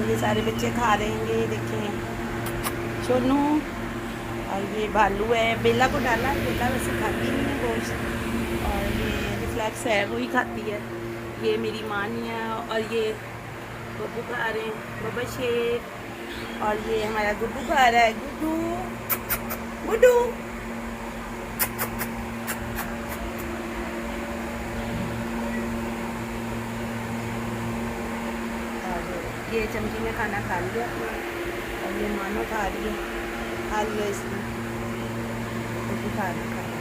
ये सारे बच्चे खा रहे हैं, ये देखें सोनू। और ये भालू है, बेला को डाला, बेला वैसे खाती नहीं है गोश्त। और ये रिफ्लेक्स है, वही खाती है। ये मेरी माँ नहीं है। और ये बब्बू खा रहे हैं, बब्बा शेर। और ये हमारा गुड्डू खा रहा है, गुड्डू गुड्डू। और ये चमची में खाना खा लिया अपना। और ये मानो खा रही है, खा लिया इसने, गुड्डू खा रहा है।